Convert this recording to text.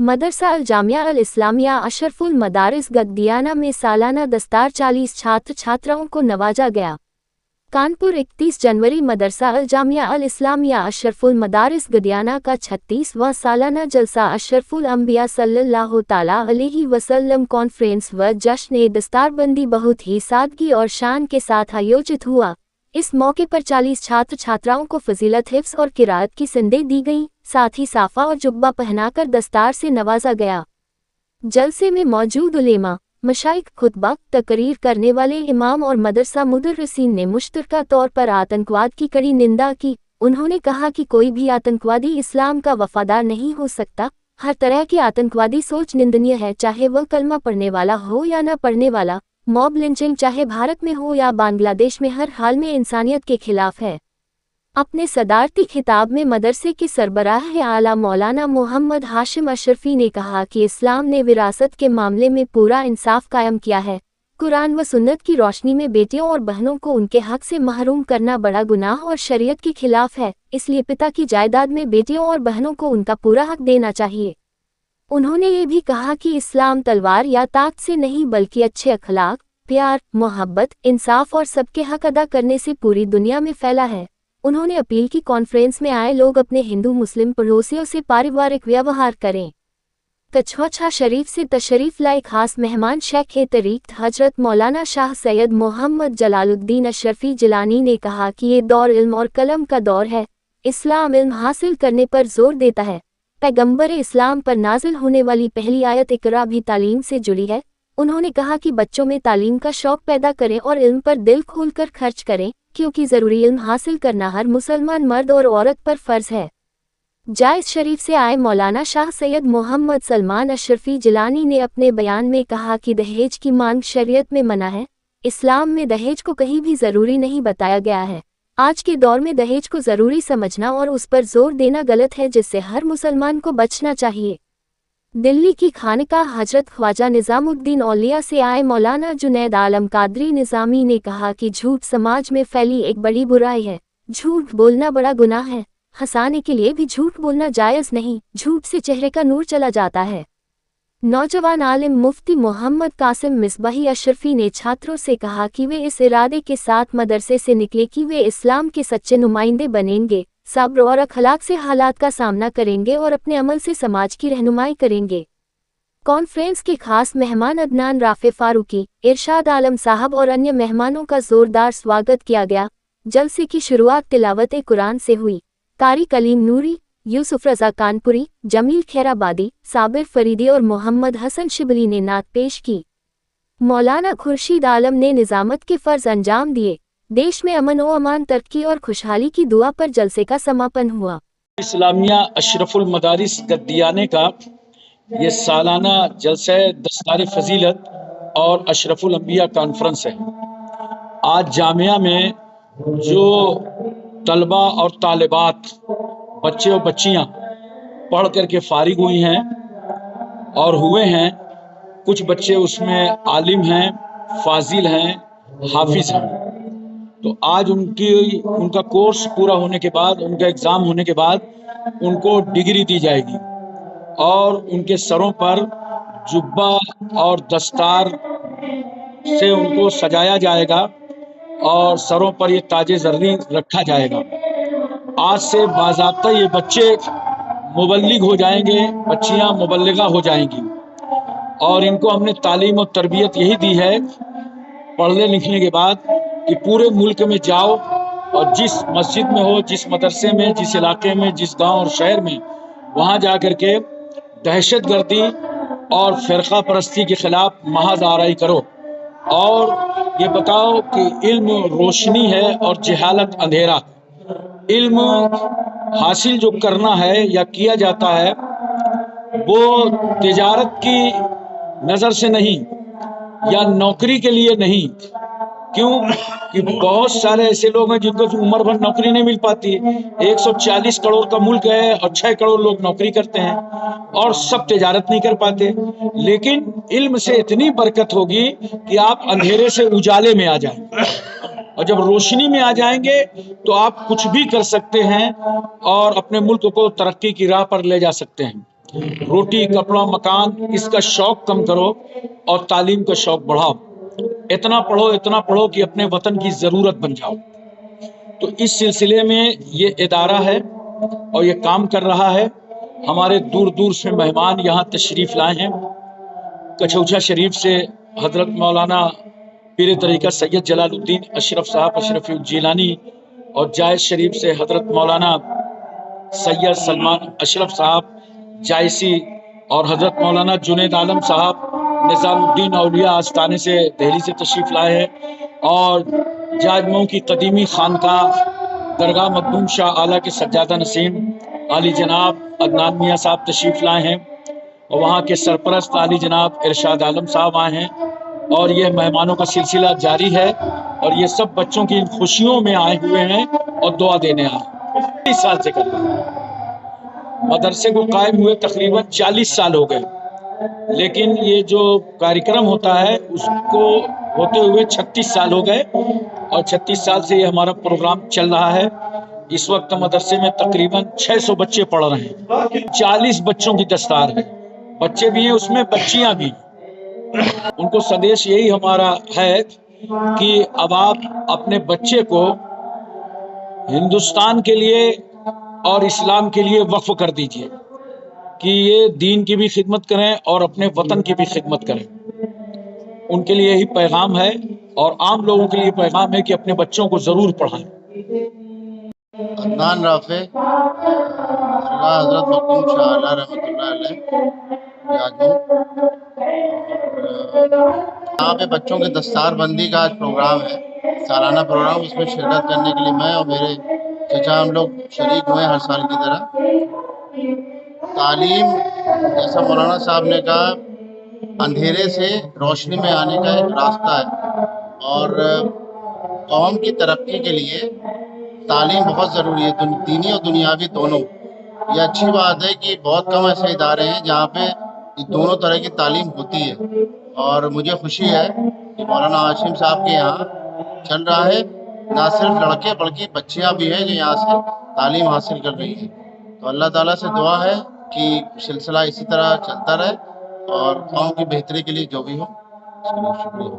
मदरसा अल जामिया अल इस्लामिया अशरफुल मदारिस गद्दियाना में सालाना दस्तार 40 छात्र छात्राओं को नवाजा गया। कानपुर 31 जनवरी मदरसा अल जामिया अल इस्लामिया अशरफुल मदारिस गद्दियाना का 36वां सालाना जलसा अशरफुल अंबिया सल्लल्लाहु ताला अलैहि वसल्लम कॉन्फ्रेंस व जश्न दस्तारबंदी बहुत ही सादगी और शान के साथ आयोजित हुआ। इस मौके पर 40 छात्र छात्राओं को फजीलत हिफ्स और किरात की संदेह दी गई, साथ ही साफा और जुब्बा पहनाकर दस्तार से नवाजा गया। जलसे में मौजूद उलेमा, मशाइख, खुतबा, तकरीर करने वाले इमाम और मदरसा मुदर्रिसीन ने मुश्तरका तौर पर आतंकवाद की कड़ी निंदा की। उन्होंने कहा कि कोई भी आतंकवादी इस्लाम का वफादार नहीं हो सकता। हर तरह की आतंकवादी सोच निंदनीय है, चाहे वह कलमा पढ़ने वाला हो या न पढ़ने वाला। मॉब लिंचिंग चाहे भारत में हो या बांग्लादेश में हर हाल में इंसानियत के खिलाफ है। अपने सदारती खिताब में मदरसे के सरबराह आला मौलाना मोहम्मद हाशिम अशरफी ने कहा कि इस्लाम ने विरासत के मामले में पूरा इंसाफ कायम किया है। कुरान व सुन्नत की रोशनी में बेटियों और बहनों को उनके हक से महरूम करना बड़ा गुनाह और शरीयत के खिलाफ है, इसलिए पिता की जायदाद में बेटियों और बहनों को उनका पूरा हक देना चाहिए। उन्होंने ये भी कहा कि इस्लाम तलवार या ताकत से नहीं बल्कि अच्छे अखलाक, प्यार, मोहब्बत, इंसाफ और सबके हक अदा करने से पूरी दुनिया में फैला है। उन्होंने अपील की कॉन्फ्रेंस में आए लोग अपने हिंदू मुस्लिम पड़ोसियों से पारिवारिक व्यवहार करें। कछवाछा शरीफ से तशरीफ लाए खास मेहमान शेख तरीक़त हजरत मौलाना शाह सैयद मोहम्मद जलालुद्दीन अशरफी जिलानी ने कहा कि ये दौर इल्म और कलम का दौर है। इस्लाम इल्म हासिल करने पर जोर देता है। पैगंबर इस्लाम पर नाजिल होने वाली पहली आयत इकरा भी तालीम से जुड़ी है। उन्होंने कहा कि बच्चों में तालीम का शौक पैदा करें और इल्म पर दिल खोलकर खर्च करें, क्योंकि ज़रूरी इल्म हासिल करना हर मुसलमान मर्द और औरत पर फ़र्ज है। जायज़ शरीफ से आए मौलाना शाह सैयद मोहम्मद सलमान अशरफी जिलानी ने अपने बयान में कहा कि दहेज की मांग शरीयत में मना है। इस्लाम में दहेज को कहीं भी ज़रूरी नहीं बताया गया है। आज के दौर में दहेज को ज़रूरी समझना और उस पर जोर देना गलत है, जिससे हर मुसलमान को बचना चाहिए। दिल्ली की खानकाह हजरत ख्वाजा निज़ामुद्दीन औलिया से आए मौलाना जुनैद आलम कादरी निज़ामी ने कहा कि झूठ समाज में फैली एक बड़ी बुराई है। झूठ बोलना बड़ा गुनाह है। हंसाने के लिए भी झूठ बोलना जायज़ नहीं। झूठ से चेहरे का नूर चला जाता है। नौजवान आलिम मुफ्ती मोहम्मद कासिम मिसबाही अशरफी ने छात्रों से कहा कि वे इस इरादे के साथ मदरसे से निकले कि वे इस्लाम के सच्चे नुमाइंदे बनेंगे, सब्र और अखलाक से हालात का सामना करेंगे और अपने अमल से समाज की रहनुमाई करेंगे। कॉन्फ्रेंस के खास मेहमान अदनान राफे फारूकी, इरशाद आलम साहब और अन्य मेहमानों का जोरदार स्वागत किया गया। जलसे की शुरुआत तिलावत कुरान से हुई। कारी कलीम नूरी, यूसुफ रजा कानपुरी, जमील खैराबादी, साबिर फरीदी और मोहम्मद हसन शिबली ने नात पेश की। मौलाना खुर्शीद आलम ने निजामत के फ़र्ज अंजाम दिए। देश में अमन व अमान, तरक्की और खुशहाली की दुआ पर जलसे का समापन हुआ। इस्लामिया अशरफुल मदारिस गद्दियाने का ये सालाना जलसा दस्तार फजीलत और अशरफुल अंबिया कॉन्फ्रेंस है। आज जामिया में जो तलबा और तालिबात, बच्चे और बच्चियां पढ़ करके फारिग हुई हैं और हुए हैं, कुछ बच्चे उसमें आलिम हैं, फाजिल हैं, हाफिज हैं। तो आज उनका कोर्स पूरा होने के बाद, उनका एग्ज़ाम होने के बाद उनको डिग्री दी जाएगी और उनके सरों पर जुब्बा और दस्तार से उनको सजाया जाएगा और सरों पर ये ताजे ज़र्री रखा जाएगा। आज से बाज़ाब्ता ये बच्चे मुबल्लिग हो जाएंगे, बच्चियां मुबल्लिगा हो जाएंगी और इनको हमने तालीम और तरबियत यही दी है पढ़ने लिखने के बाद कि पूरे मुल्क में जाओ और जिस मस्जिद में हो, जिस मदरसे में, जिस इलाके में, जिस गांव और शहर में, वहां जा कर के दहशतगर्दी और फ़िरका परस्ती के खिलाफ महज आराई करो और ये बताओ कि इल्म रोशनी है और जहालत अंधेरा। इल्म हासिल जो करना है या किया जाता है वो तिजारत की नज़र से नहीं या नौकरी के लिए नहीं। क्यों कि बहुत सारे ऐसे लोग हैं जिनको उम्र भर नौकरी नहीं मिल पाती। 140 करोड़ का मुल्क है और 6 करोड़ लोग नौकरी करते हैं और सब तिजारत नहीं कर पाते। लेकिन इल्म से इतनी बरकत होगी कि आप अंधेरे से उजाले में आ जाएंगे और जब रोशनी में आ जाएंगे तो आप कुछ भी कर सकते हैं और अपने मुल्क को तरक्की की राह पर ले जा सकते हैं। रोटी कपड़ा मकान इसका शौक कम करो और तालीम का शौक बढ़ाओ। इतना पढ़ो कि अपने वतन की ज़रूरत बन जाओ। तो इस सिलसिले में ये इदारा है और ये काम कर रहा है। हमारे दूर दूर से मेहमान यहाँ तशरीफ़ लाए हैं। कछौछा शरीफ से हज़रत मौलाना पीर तरीक़ा सैयद जलालुद्दीन अशरफ साहब अशरफी जीलानी और जायज़ शरीफ से हज़रत मौलाना सैयद सलमान अशरफ साहब जायसी और हज़रत मौलाना जुनैद आलम साहब निज़ामुद्दीन औलिया आस्ताने से दिल्ली से तशरीफ़ लाए हैं। और जाजमऊ की कदीमी खानकाह दरगाह मखदूम शाह आला के सज्जादा नसीम आली जनाब अदनान मियाँ साहब तशरीफ़ लाए हैं और वहाँ के सरपरस्त आली जनाब इरशाद आलम साहब आए हैं। और ये मेहमानों का सिलसिला जारी है और ये सब बच्चों की खुशियों में आए हुए हैं और दुआ देने आए हैं। 30 साल से कर रहे हैं। मदरसे को कायम हुए तकरीबन 40 साल हो गए, लेकिन ये जो कार्यक्रम होता है उसको होते हुए 36 साल हो गए और 36 साल से ये हमारा प्रोग्राम चल रहा है। इस वक्त मदरसे में तकरीबन 600 बच्चे पढ़ रहे हैं। 40 बच्चों की दस्तार है, बच्चे भी हैं उसमें, बच्चियां भी। उनको संदेश यही हमारा है कि अब आप अपने बच्चे को हिंदुस्तान के लिए और इस्लाम के लिए वक्फ कर दीजिए कि ये दीन की भी खिदमत करें और अपने वतन की भी खिदमत करें। उनके लिए यही पैगाम है और आम लोगों के लिए पैगाम है कि अपने बच्चों को ज़रूर पढ़ाएं। अदनान राफे दरगाह हज़रत मखदूम शाह आला रहमतुल्लाह अलैह जाजमऊ। यहाँ पे बच्चों की दस्तार बंदी का आज प्रोग्राम है, सालाना प्रोग्राम। उसमें शिरकत करने के लिए मैं और मेरे चचा हम लोग शरीक हुए हर साल की तरह। तालीम, जैसा मौलाना साहब ने कहा, अंधेरे से रोशनी में आने का एक रास्ता है और कौम की तरक्की के लिए तालीम बहुत ज़रूरी है, दीनी और दुनियावी दोनों। ये अच्छी बात है कि बहुत कम ऐसे इदारे हैं जहाँ पे दोनों तरह की तालीम होती है और मुझे खुशी है कि मौलाना हाशिम साहब के यहाँ चल रहा है। ना सिर्फ लड़के बल्कि बच्चियाँ भी हैं जो यहाँ से तालीम हासिल कर रही हैं। तो अल्लाह ताला से दुआ है कि सिलसिला इसी तरह चलता रहे और कौम की बेहतरी के लिए जो भी हो। शुक्रिया।